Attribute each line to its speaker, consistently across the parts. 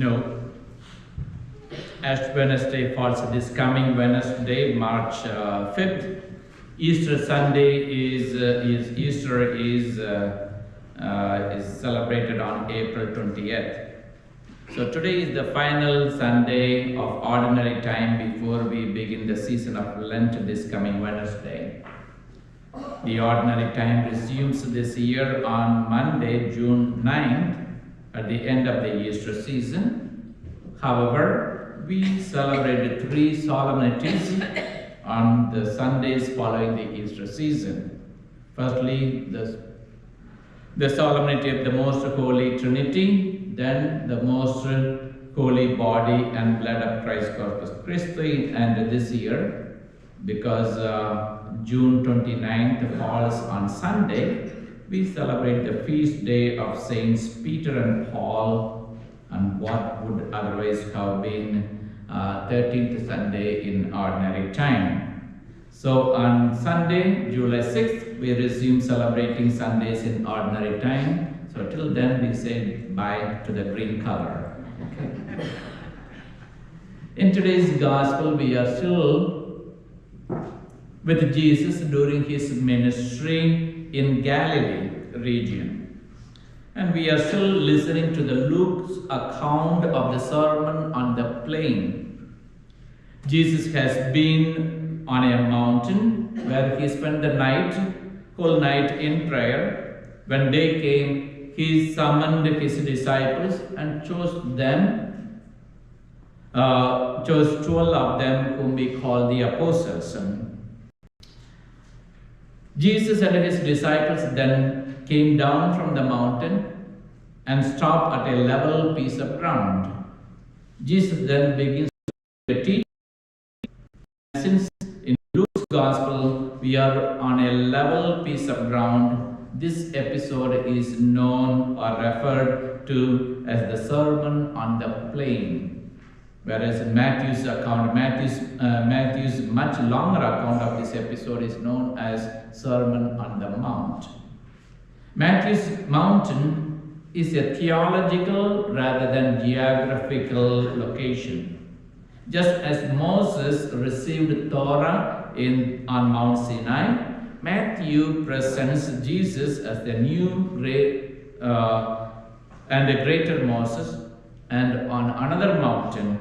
Speaker 1: No. Ash Wednesday falls this coming Wednesday, March 5th. Easter Sunday is celebrated on April 20th. So today is the final Sunday of ordinary time before we begin the season of Lent this coming Wednesday. The ordinary time resumes this year on Monday, June 9th, at the end of the Easter season. However, we celebrated 3 solemnities on the Sundays following the Easter season. Firstly, the solemnity of the Most Holy Trinity, then the Most Holy Body and Blood of Christ Corpus Christi, and this year, because June 29th falls on Sunday, we celebrate the feast day of Saints Peter and Paul, and what would otherwise have been 13th Sunday in ordinary time. So on Sunday, July 6th, we resume celebrating Sundays in ordinary time. So till then, we say bye to the green color. Okay. In today's gospel, we are still with Jesus during his ministry in Galilee region. And we are still listening to the Luke's account of the Sermon on the Plain. Jesus has been on a mountain where he spent the whole night in prayer. When day came, he summoned his disciples and chose 12 of them whom we call the apostles. Jesus and his disciples then came down from the mountain and stopped at a level piece of ground. Jesus then begins to teach. Since in Luke's Gospel we are on a level piece of ground, this episode is known or referred to as the Sermon on the Plain. Whereas in Matthew's account, Matthew's much longer account of this episode is known as Sermon on the Mount. Matthew's mountain is a theological rather than geographical location. Just as Moses received Torah on Mount Sinai, Matthew presents Jesus as the new great and a greater Moses, and on another mountain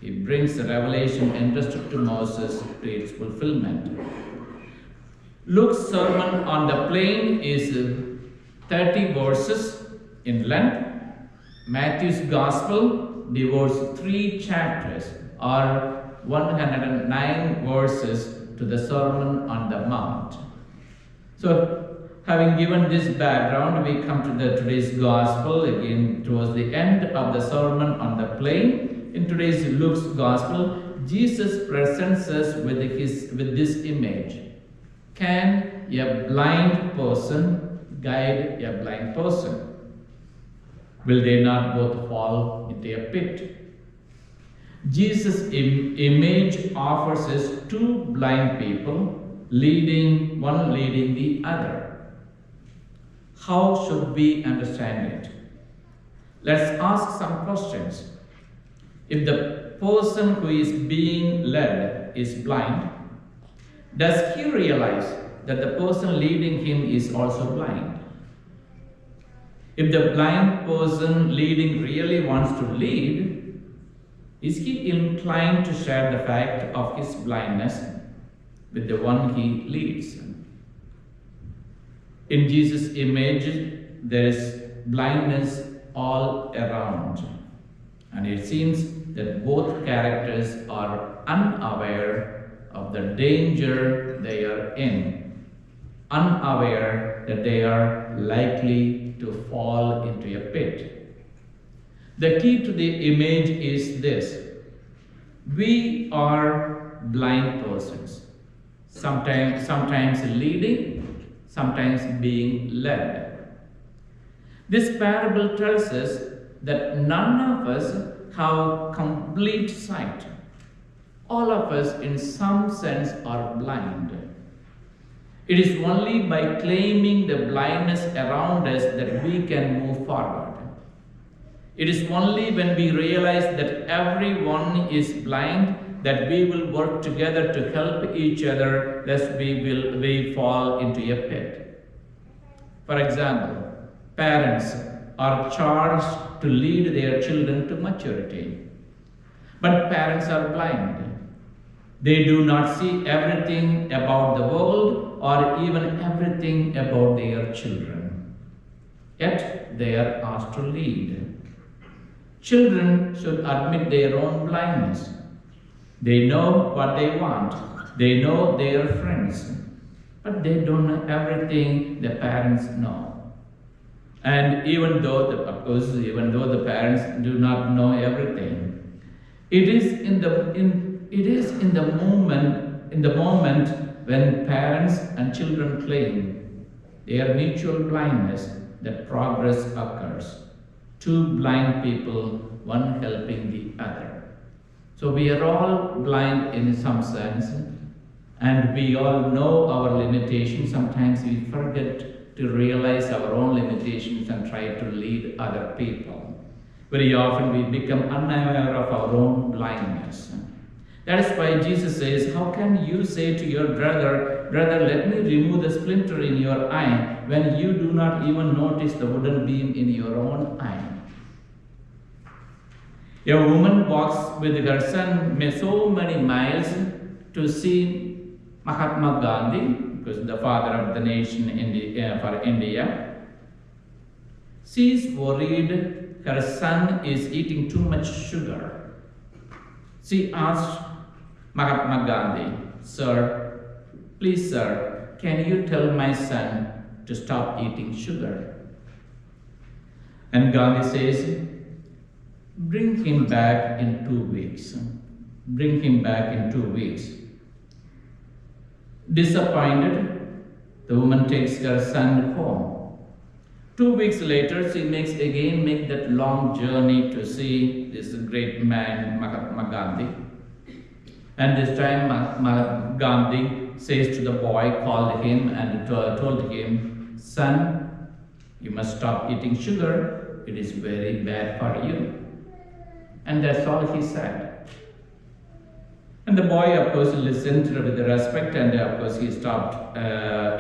Speaker 1: he brings the revelation entrusted to Moses to its fulfillment. Luke's Sermon on the Plain is 30 verses in length. Matthew's Gospel devotes 3 chapters or 109 verses to the Sermon on the Mount. So, having given this background, we come to today's Gospel again towards the end of the Sermon on the Plain. In today's Luke's Gospel, Jesus presents us with this image. Can a blind person guide a blind person? Will they not both fall into a pit? Jesus' image offers us 2 blind people, one leading the other. How should we understand it? Let's ask some questions. If the person who is being led is blind, does he realize that the person leading him is also blind? If the blind person leading really wants to lead, is he inclined to share the fact of his blindness with the one he leads? In Jesus' image, there is blindness all around. And it seems that both characters are unaware of the danger they are in, unaware that they are likely to fall into a pit. The key to the image is this: we are blind persons, sometimes leading, sometimes being led. This parable tells us that none of us have complete sight. All of us in some sense are blind. It is only by claiming the blindness around us that we can move forward. It is only when we realize that everyone is blind that we will work together to help each other, lest we fall into a pit. For example, parents are charged to lead their children to maturity. But parents are blind. They do not see everything about the world or even everything about their children. Yet they are asked to lead. Children should admit their own blindness. They know what they want. They know their friends. But they don't know everything the parents know. And even though the parents do not know everything, it is in the moment when parents and children claim their mutual blindness that progress occurs. Two blind people, one helping the other. So we are all blind in some sense, and we all know our limitations. Sometimes we forget to realize our own limitations and try to lead other people. Very often we become unaware of our own blindness. That is why Jesus says, how can you say to your brother, let me remove the splinter in your eye, when you do not even notice the wooden beam in your own eye? A woman walks with her son so many miles to see Mahatma Gandhi, because the father of the nation for India. She is worried her son is eating too much sugar. She asked Mahatma Gandhi, please sir, can you tell my son to stop eating sugar? And Gandhi says, bring him back in 2 weeks. Bring him back in 2 weeks. Disappointed, the woman takes her son home. 2 weeks later, she makes that long journey to see this great man, Mahatma Gandhi. And this time, Mahatma Gandhi says to the boy, called him and told him, son, you must stop eating sugar. It is very bad for you. And that's all he said. And the boy, of course, listened with respect, and of course he stopped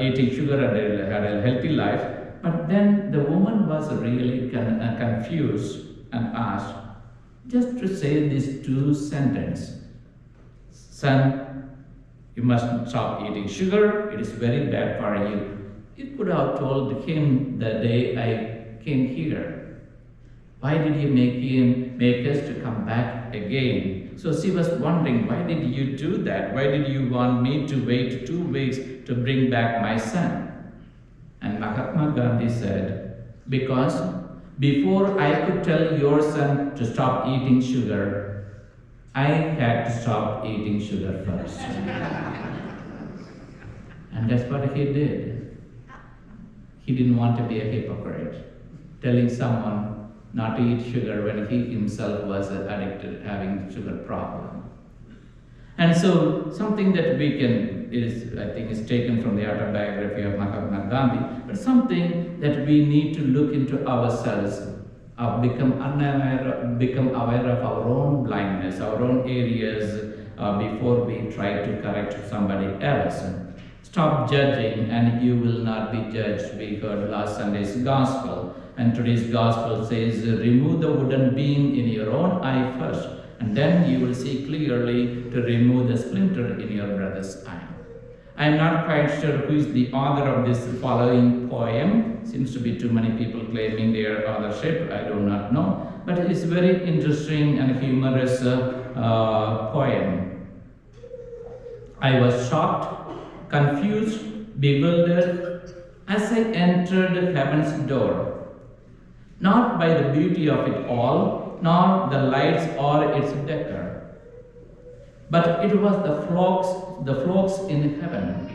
Speaker 1: eating sugar and had a healthy life. But then the woman was really confused and asked, just to say these 2 sentences, son, you must stop eating sugar, it is very bad for you. You could have told him the day I came here. Why did you make us to come back again? So she was wondering, why did you do that? Why did you want me to wait 2 weeks to bring back my son? And Mahatma Gandhi said, because before I could tell your son to stop eating sugar, I had to stop eating sugar first. And that's what he did. He didn't want to be a hypocrite, telling someone not to eat sugar when he himself was addicted, having sugar problem. And so something that I think is taken from the autobiography of Mahatma Gandhi, but something that we need to look into ourselves, become aware of our own blindness, our own areas, before we try to correct somebody else. Stop judging and you will not be judged. We heard last Sunday's gospel. And today's gospel says, remove the wooden beam in your own eye first, and then you will see clearly to remove the splinter in your brother's eye. I am not quite sure who is the author of this following poem. Seems to be too many people claiming their authorship. I do not know. But it is very interesting and humorous poem. I was shocked, confused, bewildered as I entered heaven's door. Not by the beauty of it all, nor the lights or its decor, but it was the flocks in heaven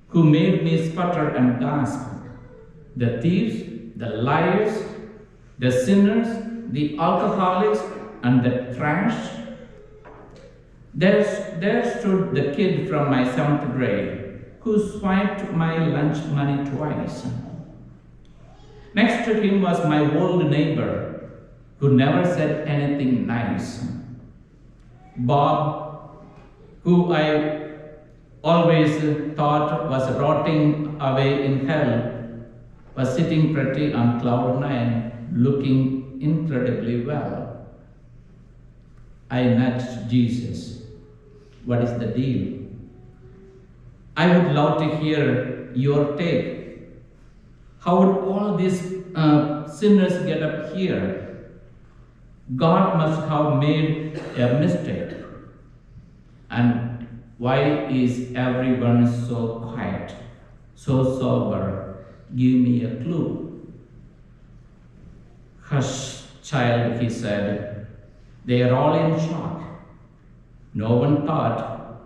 Speaker 1: who made me sputter and gasp. The thieves, the liars, the sinners, the alcoholics, and the trash. There stood the kid from my 7th grade who swiped my lunch money twice. Next to him was my old neighbor who never said anything nice. Bob, who I always thought was rotting away in hell, was sitting pretty on cloud nine, looking incredibly well. I nudged Jesus. What is the deal? I would love to hear your take. How would all these sinners get up here? God must have made a mistake. And why is everyone so quiet, so sober? Give me a clue. Hush, child, he said. They are all in shock. No one thought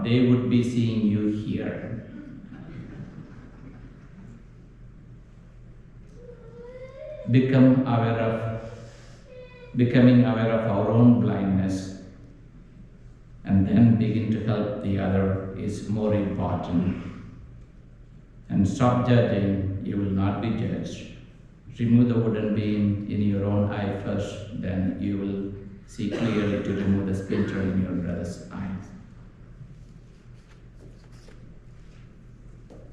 Speaker 1: they would be seeing you here. Becoming aware of our own blindness and then begin to help the other is more important. And stop judging, you will not be judged. Remove the wooden beam in your own eye first, then you will see clearly to remove the splinter in your